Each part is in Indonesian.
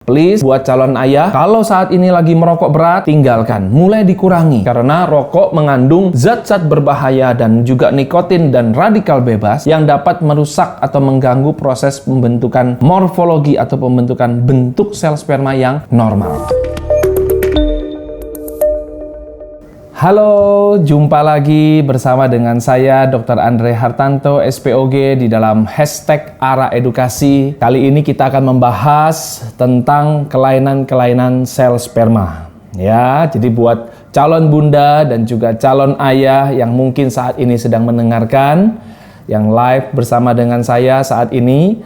Please, buat calon ayah, kalau saat ini lagi merokok berat, tinggalkan, mulai dikurangi. Karena rokok mengandung zat-zat berbahaya dan juga nikotin dan radikal bebas yang dapat merusak atau mengganggu proses pembentukan morfologi atau pembentukan bentuk sel sperma yang normal. Halo, jumpa lagi bersama dengan saya Dr. Andre Hartanto, SPOG di dalam hashtag Arah Edukasi. Kali ini kita akan membahas tentang kelainan-kelainan sel sperma. Ya, jadi buat calon bunda dan juga calon ayah yang mungkin saat ini sedang mendengarkan, yang live bersama dengan saya saat ini,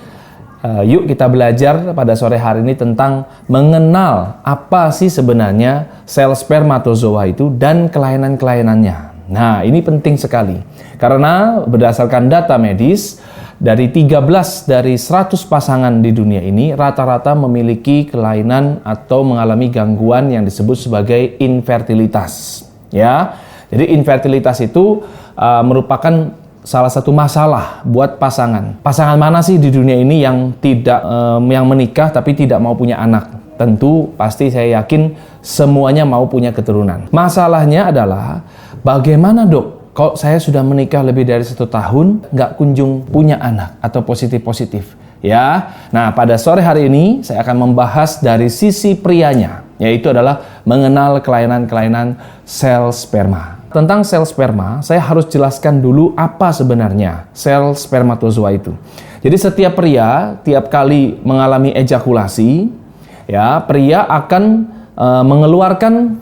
yuk kita belajar pada sore hari ini tentang mengenal apa sih sebenarnya sel spermatozoa itu dan kelainan-kelainannya. Nah, ini penting sekali karena berdasarkan data medis dari 13 dari 100 pasangan di dunia ini rata-rata memiliki kelainan atau mengalami gangguan yang disebut sebagai infertilitas. Ya, jadi infertilitas itu merupakan salah satu masalah buat pasangan. Pasangan mana sih di dunia ini yang yang menikah tapi tidak mau punya anak? Tentu pasti saya yakin semuanya mau punya keturunan. Masalahnya adalah bagaimana dok? Kalau saya sudah menikah lebih dari 1 tahun nggak kunjung punya anak atau positif-positif. Ya, nah pada sore hari ini saya akan membahas dari sisi prianya, yaitu adalah mengenal kelainan-kelainan sel sperma. Tentang sel sperma, saya harus jelaskan dulu apa sebenarnya sel spermatozoa itu. Jadi setiap pria, tiap kali mengalami ejakulasi, ya pria akan mengeluarkan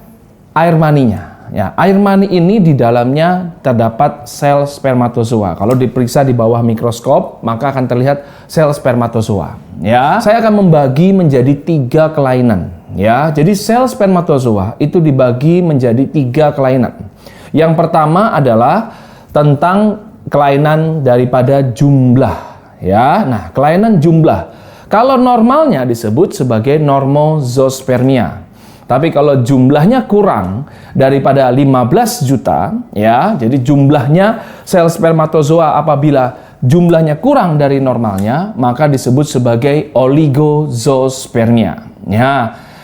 air maninya. Ya, air mani ini di dalamnya terdapat sel spermatozoa. Kalau diperiksa di bawah mikroskop, maka akan terlihat sel spermatozoa. Ya, saya akan membagi menjadi 3 kelainan. Ya, jadi sel spermatozoa itu dibagi menjadi 3 kelainan. Yang pertama adalah tentang kelainan daripada jumlah. Ya, nah kelainan jumlah. Kalau normalnya disebut sebagai normozospermia. Tapi kalau jumlahnya kurang daripada 15 juta, ya, jadi jumlahnya sel spermatozoa apabila jumlahnya kurang dari normalnya, maka disebut sebagai oligozospermia. Ya.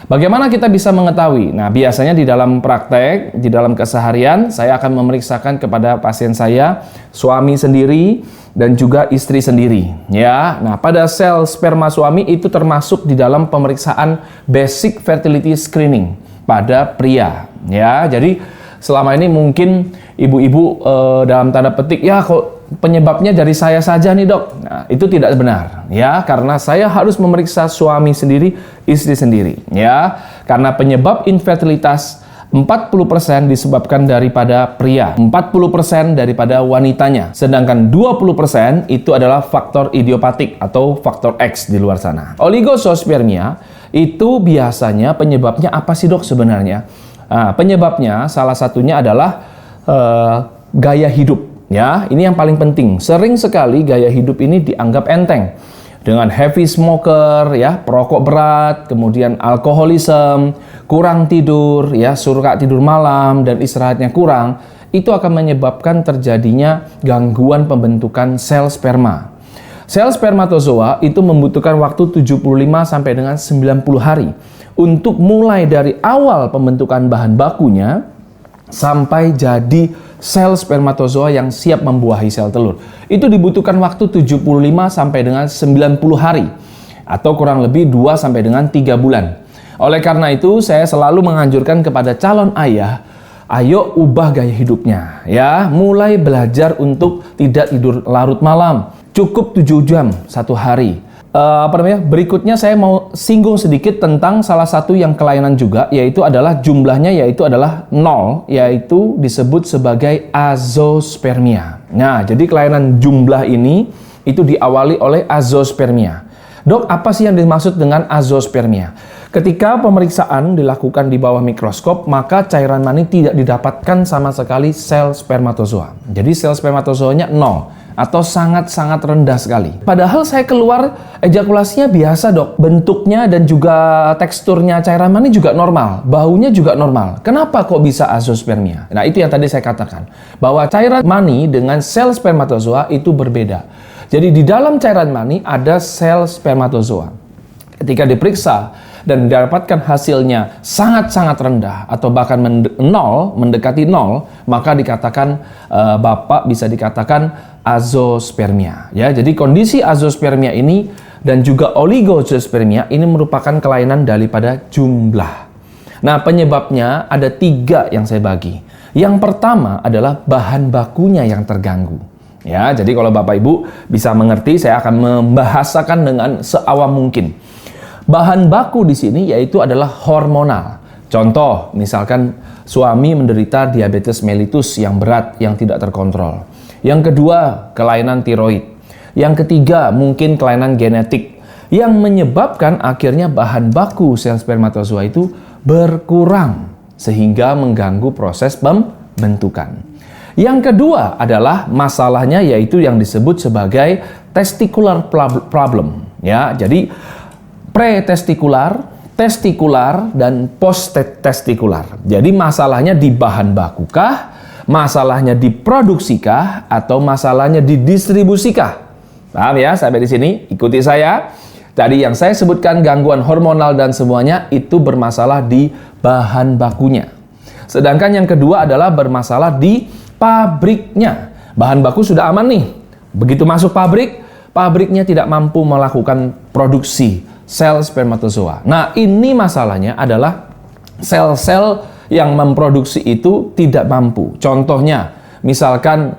Bagaimana kita bisa mengetahui? Nah, biasanya di dalam praktek, di dalam keseharian, saya akan memeriksakan kepada pasien saya, suami sendiri, dan juga istri sendiri. Ya, nah pada sel sperma suami itu termasuk di dalam pemeriksaan basic fertility screening pada pria. Ya, jadi selama ini mungkin ibu-ibu dalam tanda petik, ya kok penyebabnya dari saya saja nih dok. Nah, itu tidak benar ya, karena saya harus memeriksa suami sendiri, istri sendiri ya. Karena penyebab infertilitas 40% disebabkan daripada pria, 40% daripada wanitanya, sedangkan 20% itu adalah faktor idiopatik atau faktor X di luar sana. Oligozospermia itu biasanya penyebabnya apa sih dok sebenarnya? Nah, penyebabnya salah satunya adalah gaya hidup. Ya, ini yang paling penting. Sering sekali gaya hidup ini dianggap enteng. Dengan heavy smoker, ya, perokok berat, kemudian alkoholisme, kurang tidur, ya, suka tidur malam dan istirahatnya kurang, itu akan menyebabkan terjadinya gangguan pembentukan sel sperma. Sel spermatozoa itu membutuhkan waktu 75 sampai dengan 90 hari untuk mulai dari awal pembentukan bahan bakunya sampai jadi sel spermatozoa yang siap membuahi sel telur. Itu dibutuhkan waktu 75 sampai dengan 90 hari atau kurang lebih 2 sampai dengan 3 bulan. Oleh karena itu, saya selalu menganjurkan kepada calon ayah, ayo ubah gaya hidupnya ya, mulai belajar untuk tidak tidur larut malam, cukup 7 jam 1 hari. Berikutnya saya mau singgung sedikit tentang salah satu yang kelainan juga, yaitu adalah jumlahnya, yaitu adalah 0, yaitu disebut sebagai azospermia. Nah, jadi kelainan jumlah ini itu diawali oleh azospermia. Dok, apa sih yang dimaksud dengan azospermia? Ketika pemeriksaan dilakukan di bawah mikroskop, maka cairan mani tidak didapatkan sama sekali sel spermatozoa. Jadi sel spermatozoanya 0. Atau sangat-sangat rendah sekali. Padahal saya keluar ejakulasinya biasa dok, bentuknya dan juga teksturnya cairan mani juga normal, baunya juga normal. Kenapa kok bisa azospermia? Nah, itu yang tadi saya katakan, bahwa cairan mani dengan sel spermatozoa itu berbeda. Jadi di dalam cairan mani ada sel spermatozoa. Ketika diperiksa dan didapatkan hasilnya sangat-sangat rendah atau bahkan mendekati nol, maka dikatakan Bapak bisa dikatakan azospermia. Ya, jadi kondisi azospermia ini dan juga oligozospermia ini merupakan kelainan daripada jumlah. Nah, penyebabnya ada 3 yang saya bagi. Yang pertama adalah bahan bakunya yang terganggu. Ya, jadi kalau Bapak Ibu bisa mengerti, saya akan membahasakan dengan seawam mungkin. Bahan baku di sini yaitu adalah hormonal. Contoh, misalkan suami menderita diabetes mellitus yang berat yang tidak terkontrol. Yang kedua, kelainan tiroid. Yang ketiga, mungkin kelainan genetik yang menyebabkan akhirnya bahan baku sel spermatozoa itu berkurang sehingga mengganggu proses pembentukan. Yang kedua adalah masalahnya yaitu yang disebut sebagai testicular problem. Ya, jadi pretestikular, testikular, dan post-testikular. Jadi masalahnya di bahan bakukah, masalahnya di produksikah, atau masalahnya di distribusikah? Paham ya sampai di sini? Ikuti saya. Tadi yang saya sebutkan gangguan hormonal dan semuanya itu bermasalah di bahan bakunya. Sedangkan yang kedua adalah bermasalah di pabriknya. Bahan baku sudah aman nih. Begitu masuk pabrik, pabriknya tidak mampu melakukan produksi sel spermatozoa. Nah, ini masalahnya adalah sel-sel yang memproduksi itu tidak mampu. Contohnya, misalkan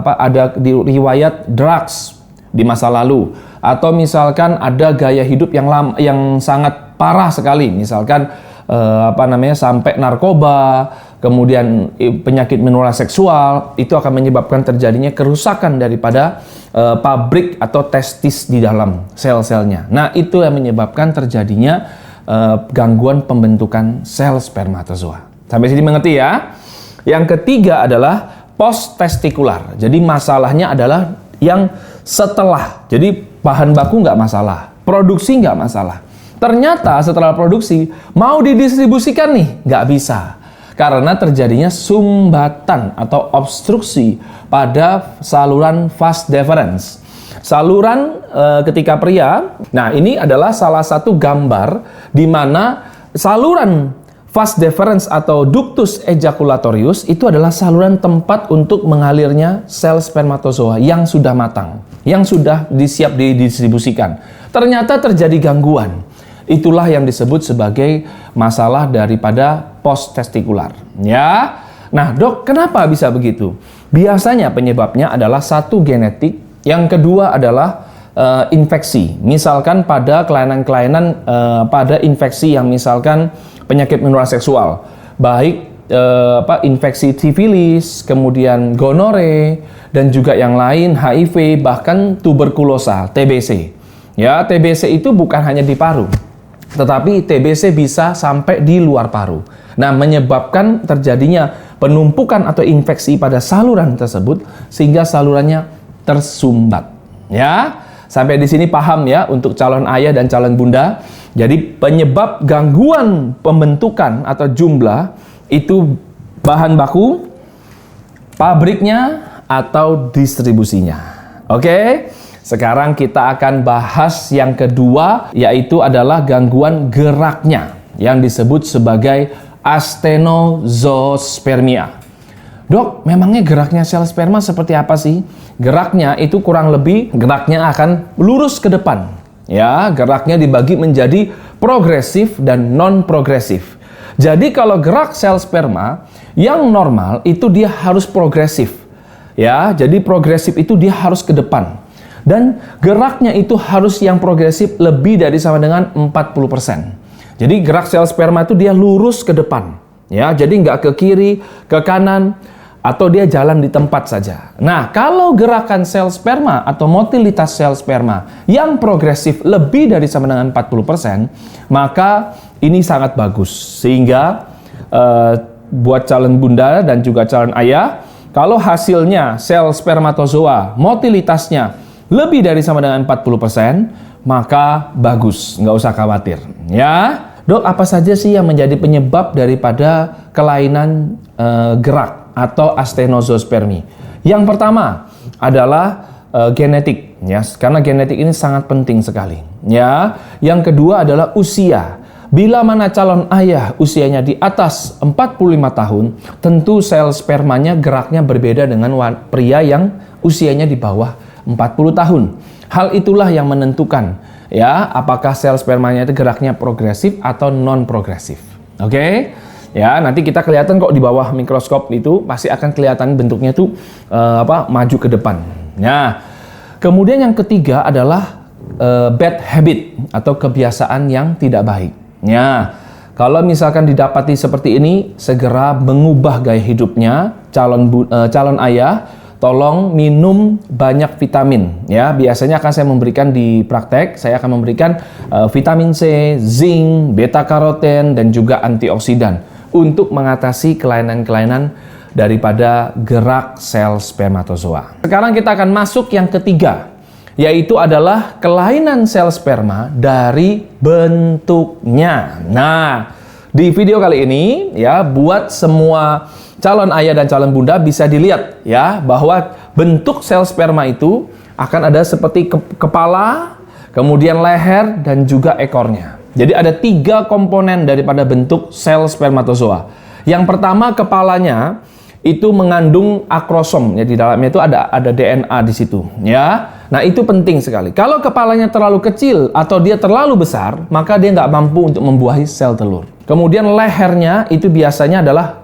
ada di riwayat drugs di masa lalu, atau misalkan ada gaya hidup yang sangat parah sekali, misalkan sampai narkoba, kemudian penyakit menular seksual, itu akan menyebabkan terjadinya kerusakan daripada pabrik atau testis di dalam sel-selnya. Nah, itu yang menyebabkan terjadinya gangguan pembentukan sel spermatozoa. Sampai sini mengerti ya? Yang ketiga adalah post-testikular. Jadi masalahnya adalah yang setelah. Jadi bahan baku nggak masalah, produksi nggak masalah. Ternyata setelah produksi mau didistribusikan nih, nggak bisa. Karena terjadinya sumbatan atau obstruksi pada saluran vas deferens. Saluran ketika pria, nah ini adalah salah satu gambar di mana saluran vas deferens atau ductus ejaculatorius itu adalah saluran tempat untuk mengalirnya sel spermatozoa yang sudah matang, yang sudah disiap didistribusikan. Ternyata terjadi gangguan. Itulah yang disebut sebagai masalah daripada post-testikular. Ya. Nah, Dok, kenapa bisa begitu? Biasanya penyebabnya adalah satu genetik, yang kedua adalah infeksi. Misalkan pada kelainan-kelainan pada infeksi yang misalkan penyakit menular seksual, baik infeksi sifilis, kemudian gonore, dan juga yang lain HIV, bahkan tuberkulosa, TBC. Ya, TBC itu bukan hanya di paru, tetapi TBC bisa sampai di luar paru. Nah, menyebabkan terjadinya penumpukan atau infeksi pada saluran tersebut sehingga salurannya tersumbat. Ya, sampai di sini paham ya untuk calon ayah dan calon bunda. Jadi penyebab gangguan pembentukan atau jumlah itu bahan baku, pabriknya, atau distribusinya. Oke? Sekarang kita akan bahas yang kedua, yaitu adalah gangguan geraknya yang disebut sebagai astenozospermia. Dok, memangnya geraknya sel sperma seperti apa sih? Geraknya itu kurang lebih geraknya akan lurus ke depan. Ya, geraknya dibagi menjadi progresif dan non-progresif. Jadi kalau gerak sel sperma yang normal itu dia harus progresif. Ya, jadi progresif itu dia harus ke depan. Dan geraknya itu harus yang progresif lebih dari sama dengan 40%. Jadi gerak sel sperma itu dia lurus ke depan. Ya, jadi nggak ke kiri, ke kanan, atau dia jalan di tempat saja. Nah, kalau gerakan sel sperma atau motilitas sel sperma yang progresif lebih dari sama dengan 40%, maka ini sangat bagus. Sehingga buat calon bunda dan juga calon ayah, kalau hasilnya sel spermatozoa motilitasnya lebih dari sama dengan 40%, maka bagus, nggak usah khawatir. Ya, Dok, apa saja sih yang menjadi penyebab daripada kelainan gerak atau astenozospermi? Yang pertama adalah genetik, ya, karena genetik ini sangat penting sekali. Ya, yang kedua adalah usia. Bila mana calon ayah usianya di atas 45 tahun, tentu sel spermanya geraknya berbeda dengan pria yang usianya di bawah 40 tahun. Hal itulah yang menentukan ya apakah sel spermanya itu geraknya progresif atau non progresif. Oke? Ya, nanti kita kelihatan kok di bawah mikroskop itu pasti akan kelihatan bentuknya tuh maju ke depan. Nah, kemudian yang ketiga adalah bad habit atau kebiasaan yang tidak baik. Ya, kalau misalkan didapati seperti ini, segera mengubah gaya hidupnya. Calon ayah, tolong minum banyak vitamin. Ya, biasanya akan saya memberikan di praktek. Saya akan memberikan vitamin C, zinc, beta karoten, dan juga antioksidan untuk mengatasi kelainan-kelainan daripada gerak sel spermatozoa. Sekarang kita akan masuk yang ketiga, yaitu adalah kelainan sel sperma dari bentuknya. Nah, di video kali ini ya, buat semua calon ayah dan calon bunda bisa dilihat ya bahwa bentuk sel sperma itu akan ada seperti kepala, kemudian leher dan juga ekornya. Jadi ada 3 komponen daripada bentuk sel spermatozoa. Yang pertama, kepalanya itu mengandung akrosom, ya di dalamnya itu ada DNA di situ, ya. Nah, itu penting sekali. Kalau kepalanya terlalu kecil atau dia terlalu besar, maka dia nggak mampu untuk membuahi sel telur. Kemudian lehernya itu biasanya adalah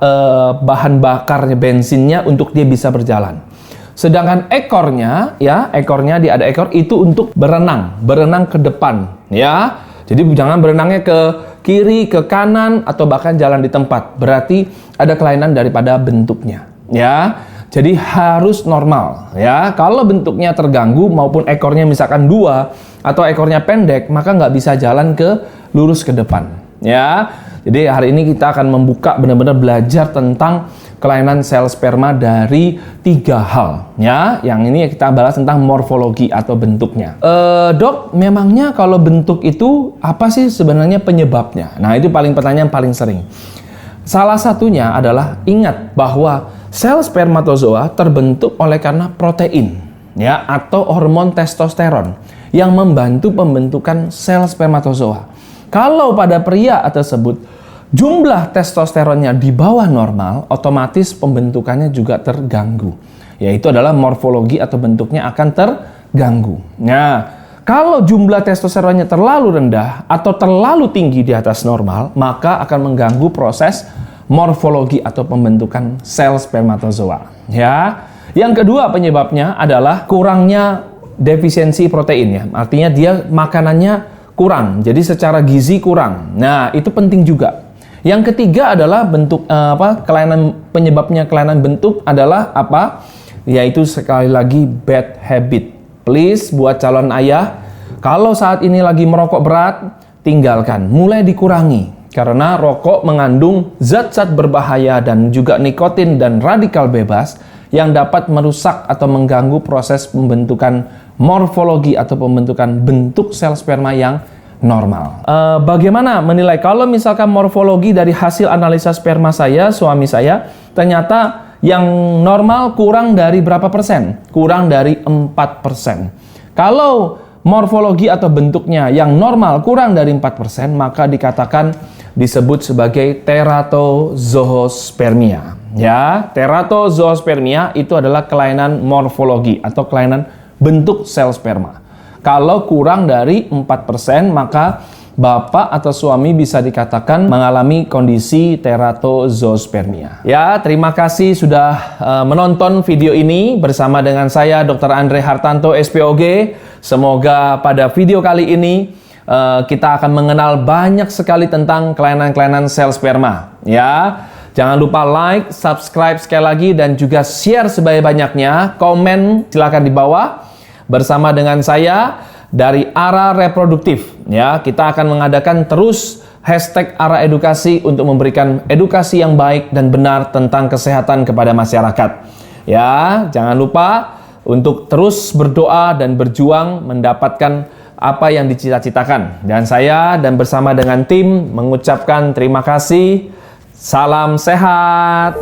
bahan bakarnya, bensinnya untuk dia bisa berjalan. Sedangkan ekornya, ya, ekornya dia ada ekor itu untuk berenang ke depan, ya. Jadi jangan berenangnya ke kiri, ke kanan, atau bahkan jalan di tempat. Berarti ada kelainan daripada bentuknya, ya. Jadi harus normal, ya. Kalau bentuknya terganggu maupun ekornya misalkan 2 atau ekornya pendek, maka nggak bisa jalan ke lurus ke depan, ya. Jadi hari ini kita akan membuka benar-benar belajar tentang kelainan sel sperma dari 3 hal, ya. Yang ini kita bahas tentang morfologi atau bentuknya. Dok, memangnya kalau bentuk itu apa sih sebenarnya penyebabnya? Nah, itu pertanyaan paling sering. Salah satunya adalah ingat bahwa sel spermatozoa terbentuk oleh karena protein, ya, atau hormon testosteron yang membantu pembentukan sel spermatozoa. Kalau pada pria tersebut jumlah testosteronnya di bawah normal, otomatis pembentukannya juga terganggu. Yaitu adalah morfologi atau bentuknya akan terganggu. Nah, kalau jumlah testosteronnya terlalu rendah atau terlalu tinggi di atas normal, maka akan mengganggu proses morfologi atau pembentukan sel spermatozoa. Ya. Yang kedua penyebabnya adalah kurangnya defisiensi protein, ya. Artinya dia makanannya kurang, jadi secara gizi kurang. Nah, itu penting juga. Yang ketiga adalah bentuk penyebabnya kelainan bentuk adalah apa? Yaitu sekali lagi bad habit. Please buat calon ayah, kalau saat ini lagi merokok berat, tinggalkan, mulai dikurangi. Karena rokok mengandung zat-zat berbahaya dan juga nikotin dan radikal bebas yang dapat merusak atau mengganggu proses pembentukan morfologi atau pembentukan bentuk sel sperma yang normal. Bagaimana menilai kalau misalkan morfologi dari hasil analisa sperma saya, suami saya, ternyata yang normal kurang dari berapa persen? Kurang dari 4%. Kalau morfologi atau bentuknya yang normal kurang dari 4%, maka dikatakan disebut sebagai teratozoosphermia. Ya, teratozoosphermia itu adalah kelainan morfologi atau kelainan bentuk sel sperma. Kalau kurang dari 4%, maka bapak atau suami bisa dikatakan mengalami kondisi teratozoosphermia. Ya, terima kasih sudah menonton video ini bersama dengan saya Dr. Andre Hartanto, SPOG. Semoga pada video kali ini kita akan mengenal banyak sekali tentang kelainan-kelainan sel sperma. Ya, jangan lupa like, subscribe sekali lagi, dan juga share sebanyak-banyaknya. Komen silakan di bawah. Bersama dengan saya dari Ara Reproduktif, ya, kita akan mengadakan terus hashtag Ara Edukasi untuk memberikan edukasi yang baik dan benar tentang kesehatan kepada masyarakat. Ya, jangan lupa untuk terus berdoa dan berjuang mendapatkan apa yang dicita-citakan. Dan saya dan bersama dengan tim mengucapkan terima kasih. Salam sehat.